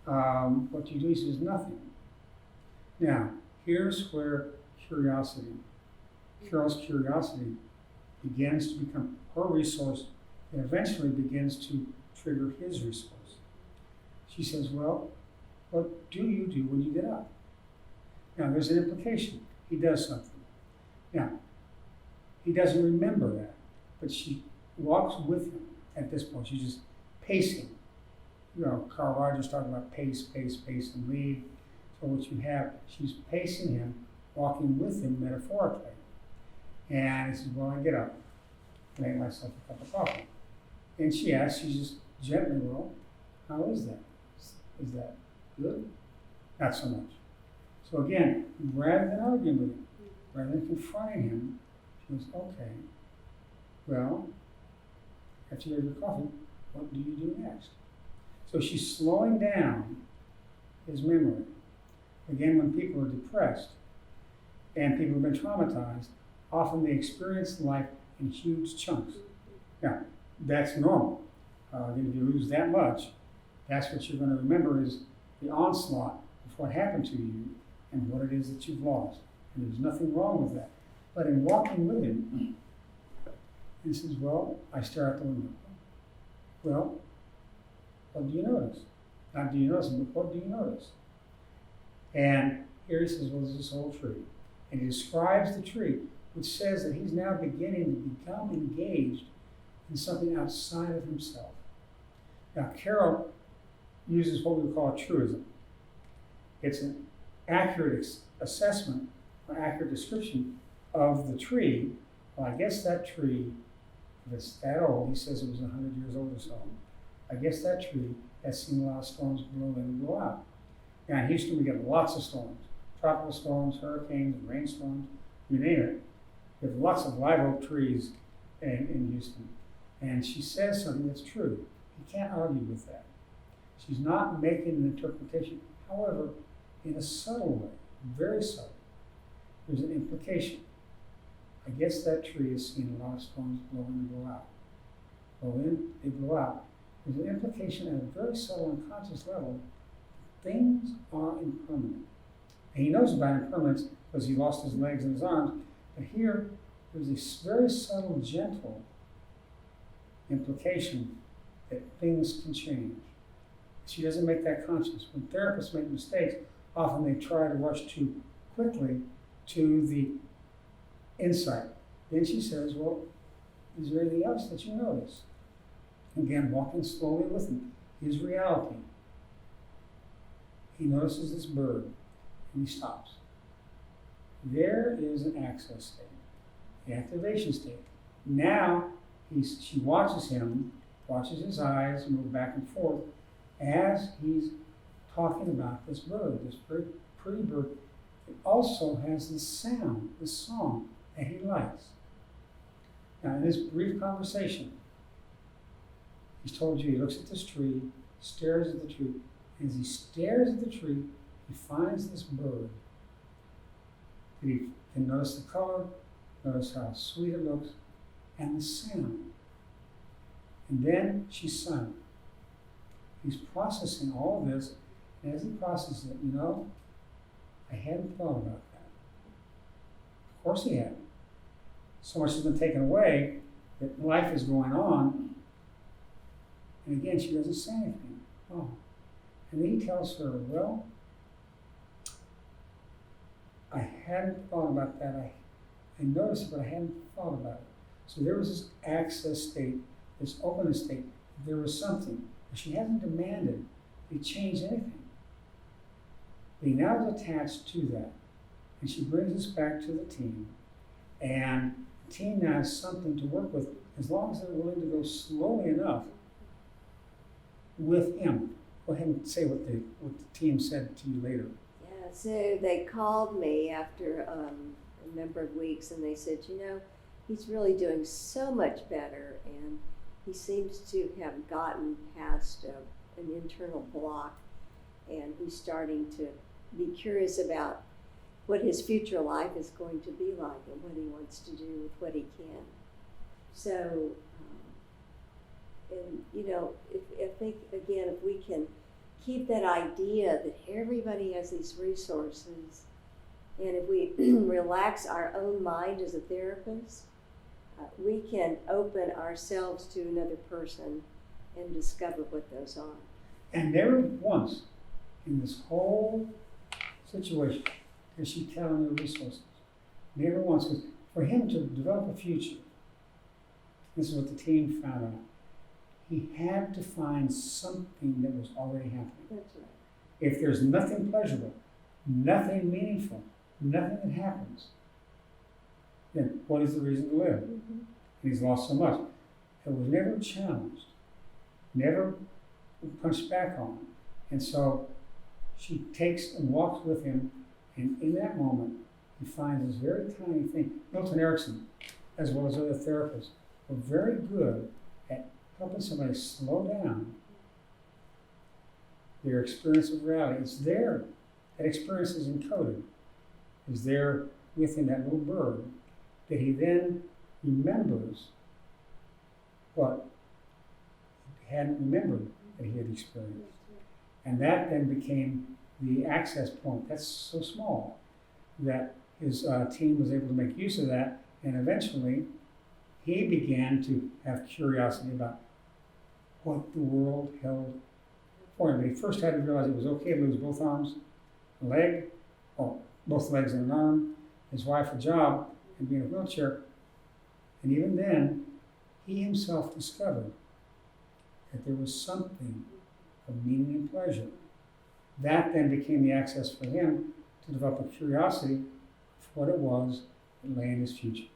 what do you do? He says, nothing. Now, here's where Carol's curiosity begins to become her resource and eventually begins to trigger his resource. She says, well, what do you do when you get up? Now, there's an implication. He does something. Now, he doesn't remember that, but she walks with him at this point. She's just pacing. Carl Rogers talking about pace, and lead. So what you have, she's pacing him, walking with him metaphorically. And he says, well, I get up, make myself a cup of coffee. And she asks, she just gently, well, how is that? Is that good? Not so much. So again, rather than arguing with him, rather than confronting him, she goes, okay, well, after you have your coffee, what do you do next? So she's slowing down his memory. Again, when people are depressed and people have been traumatized, often they experience life in huge chunks. Now, that's normal. If you lose that much, that's what you're going to remember is the onslaught of what happened to you and what it is that you've lost. And there's nothing wrong with that. But in walking with him, And he says, well, I stare out the window. Well, what do you notice? Not do you notice, but what do you notice? And here he says, well, there's this old tree. And he describes the tree, which says that he's now beginning to become engaged in something outside of himself. Now, Carol uses what we would call a truism. It's an accurate assessment or accurate description of the tree. Well, I guess that tree, if it's that old, he says it was 100 years old or so, I guess that tree has seen a lot of storms blow in and blow out. Now in Houston we get lots of storms, tropical storms, hurricanes, rainstorms, you name it. We have lots of live oak trees in Houston. And she says something that's true. You can't argue with that. She's not making an interpretation. However, in a subtle way, very subtle, there's an implication. I guess that tree has seen a lot of storms blow in and blow out. Blow in, they blow out. There's an implication at a very subtle unconscious level. Things are impermanent. And he knows about impermanence because he lost his legs and his arms. But here, there's this very subtle, gentle implication that things can change. She doesn't make that conscious. When therapists make mistakes, often they try to rush too quickly to the insight. Then she says, well, is there anything else that you notice? Again, walking slowly with him, his reality. He notices this bird, and he stops. There is an access state, the activation state. Now, she watches him, watches his eyes move back and forth as he's talking about this bird, this very pretty bird. It also has this sound, this song that he likes. Now, in this brief conversation, he's told you he looks at this tree, stares at the tree, and as he stares at the tree, he finds this bird. And he can notice the color, notice how sweet it looks, and the sound. And then she's silent. He's processing all of this, and as he processes it, I hadn't thought about that. Of course he hadn't. So much has been taken away that life is going on. And again, she doesn't say anything. Oh. And then he tells her, well, I hadn't thought about that. I noticed it, but I hadn't thought about it. So there was this access state, this openness state. There was something. But she hasn't demanded that he change anything. But he now is attached to that. And she brings us back to the team. And the team now has something to work with as long as they're willing to go slowly enough with him. Go ahead and say what the team said to you later. Yeah, so they called me after a number of weeks and they said, he's really doing so much better and he seems to have gotten past an internal block and he's starting to be curious about what his future life is going to be like and what he wants to do with what he can. So, I think, again, if we can keep that idea that everybody has these resources, and if we relax our own mind as a therapist, we can open ourselves to another person and discover what those are. And never once in this whole situation does she tell him the resources. Never once. Because for him to develop a future, this is what the team found out. He had to find something that was already happening. That's right. If there's nothing pleasurable, nothing meaningful, nothing that happens, then what is the reason to live? Mm-hmm. And he's lost so much. It was never challenged, never punched back on. And so she takes and walks with him, and in that moment, he finds this very tiny thing. Milton Erickson, as well as other therapists, were very good at helping somebody slow down their experience of reality. It's there. That experience is encoded. Is there within that little bird that he then remembers what he hadn't remembered that he had experienced. And that then became the access point. That's so small that his team was able to make use of that, and eventually he began to have curiosity about what the world held for him. But he first had to realize it was okay to lose both arms, a leg, or both legs and an arm, his wife a job, and be in a wheelchair. And even then, he himself discovered that there was something of meaning and pleasure. That then became the access for him to develop a curiosity for what it was that lay in his future.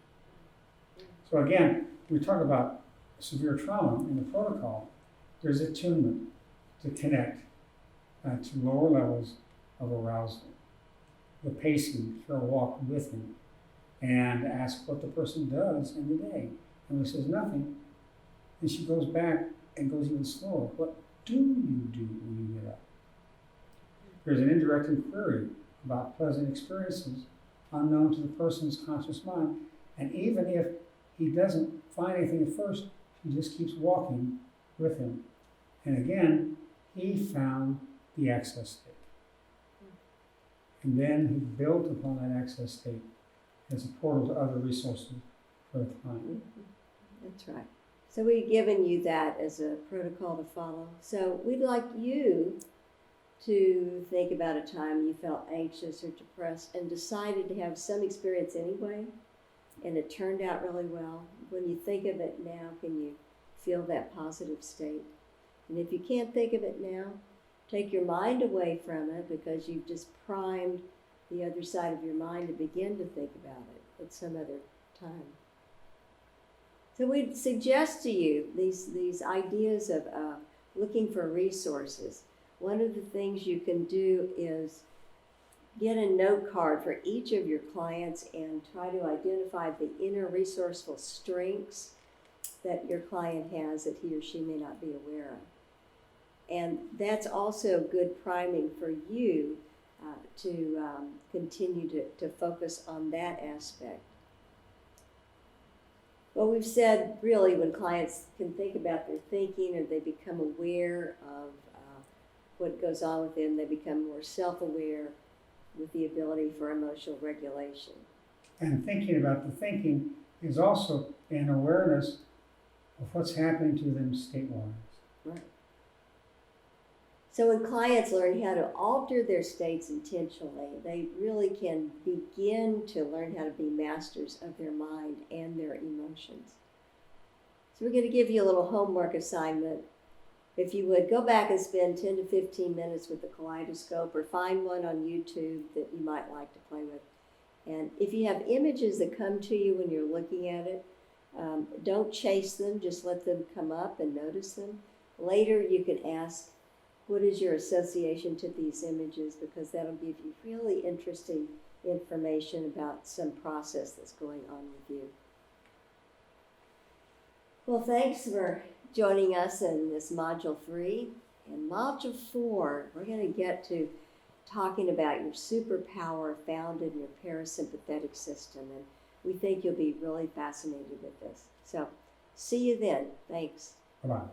So again, we talk about severe trauma in the protocol. There's attunement to connect to lower levels of arousal. The pacing, through a walk with him, and ask what the person does in the day. And when he says nothing, then she goes back and goes even slower. What do you do when you get up? There's an indirect inquiry about pleasant experiences unknown to the person's conscious mind. And even if he doesn't find anything at first, she just keeps walking with him. And again, he found the access state. And then he built upon that access state as a portal to other resources for the client. That's right. So we've given you that as a protocol to follow. So we'd like you to think about a time you felt anxious or depressed and decided to have some experience anyway, and it turned out really well. When you think of it now, can you feel that positive state? And if you can't think of it now, take your mind away from it, because you've just primed the other side of your mind to begin to think about it at some other time. So we'd suggest to you these ideas of looking for resources. One of the things you can do is get a note card for each of your clients and try to identify the inner resourceful strengths that your client has that he or she may not be aware of. And that's also good priming for you to continue to focus on that aspect. Well, we've said really when clients can think about their thinking, or they become aware of what goes on with them, they become more self-aware with the ability for emotional regulation. And thinking about the thinking is also an awareness of what's happening to them state-wise. Right. So when clients learn how to alter their states intentionally, they really can begin to learn how to be masters of their mind and their emotions. So we're going to give you a little homework assignment. If you would, go back and spend 10 to 15 minutes with the kaleidoscope, or find one on YouTube that you might like to play with. And if you have images that come to you when you're looking at it, don't chase them, just let them come up and notice them. Later you can ask, what is your association to these images? Because that'll give you really interesting information about some process that's going on with you. Well, thanks for joining us in this Module 3. In Module 4, we're going to get to talking about your superpower found in your parasympathetic system. And we think you'll be really fascinated with this. So, see you then. Thanks. Bye-bye.